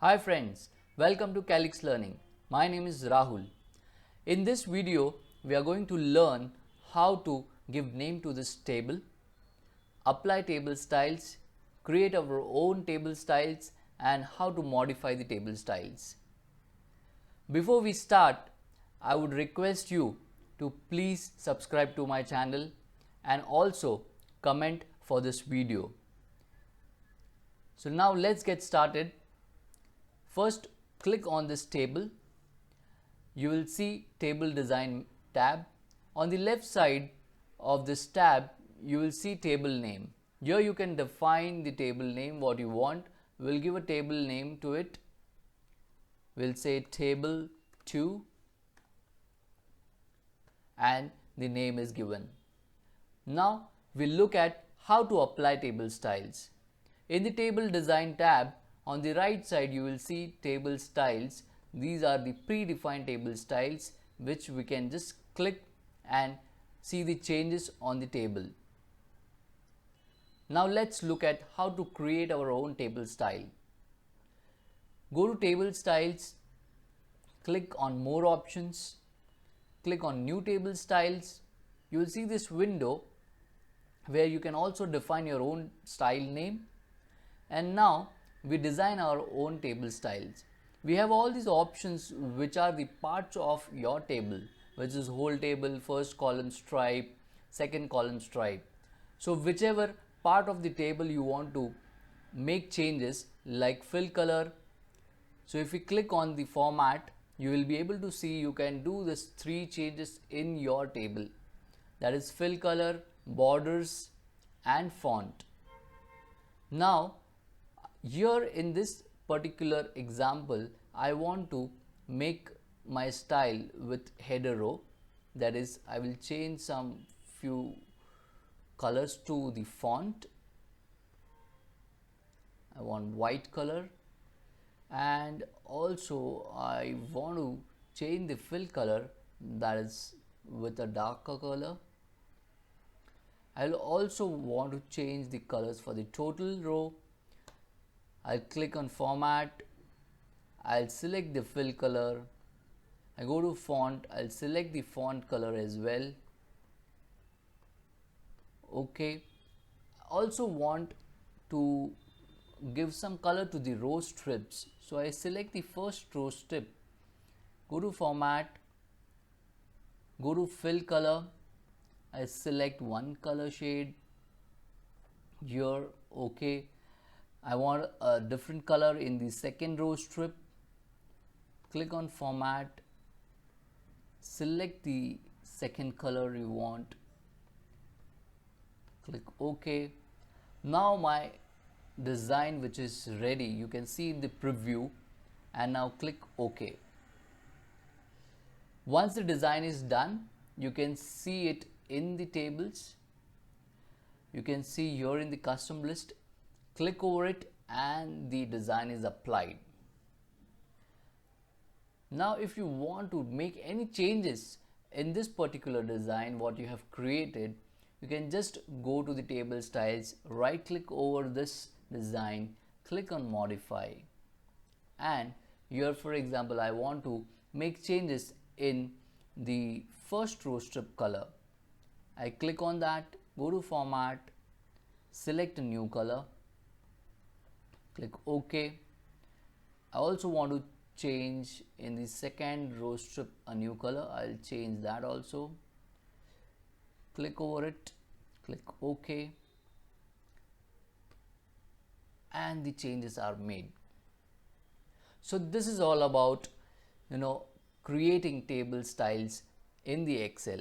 Hi friends, welcome to Calyx Learning. My name is Rahul. In this video, we are going to learn how to give name to this table, apply table styles, create our own table styles, and how to modify the table styles. Before we start, I would request you to please subscribe to my channel and also comment for this video. So now let's get started. First, click on this table. You will see table design tab. On the left side of this tab, you will see table name. Here you can define the table name what you want. We'll give a table name to it. We'll say table 2 and the name is given. Now we'll look at how to apply table styles. In the table design tab, on the right side you will see table styles. These are the predefined table styles which we can just click and see the changes on the table. Now let's look at how to create our own table style. Go to table styles, click on more options, click on new table styles. You will see this window where you can also define your own style name. And now we design our own table styles. We have all these options which are the parts of your table, which is whole table, first column stripe, second column stripe. So whichever part of the table you want to make changes, like fill color. So if you click on the format, you will be able to see you can do this 3 changes in your table, that is fill color, borders and font. Now here in this particular example, I want to make my style with header row, that is I will change some few colors to the font. I want white color, and also I want to change the fill color, that is with a darker color. I will also want to change the colors for the total row. I'll click on format, I'll select the fill color, I go to font, I'll select the font color as well. Okay, I also want to give some color to the row strips, so I select the first row strip, go to format, go to fill color, I select one color shade here. Okay, I want a different color in the second row strip. Click on format, select the second color you want, click OK. Now my design which is ready, you can see in the preview, and now click OK. Once the design is done, you can see it in the tables. You can see here in the custom list. Click over it and the design is applied. Now if you want to make any changes in this particular design what you have created, you can just go to the table styles, right click over this design, click on modify, and here for example I want to make changes in the first row strip color. I click on that, go to format, select a new color, click OK. I also want to change in the second row strip a new color. I'll change that also. Click over it, click OK, and the changes are made. So this is all about creating table styles in the Excel.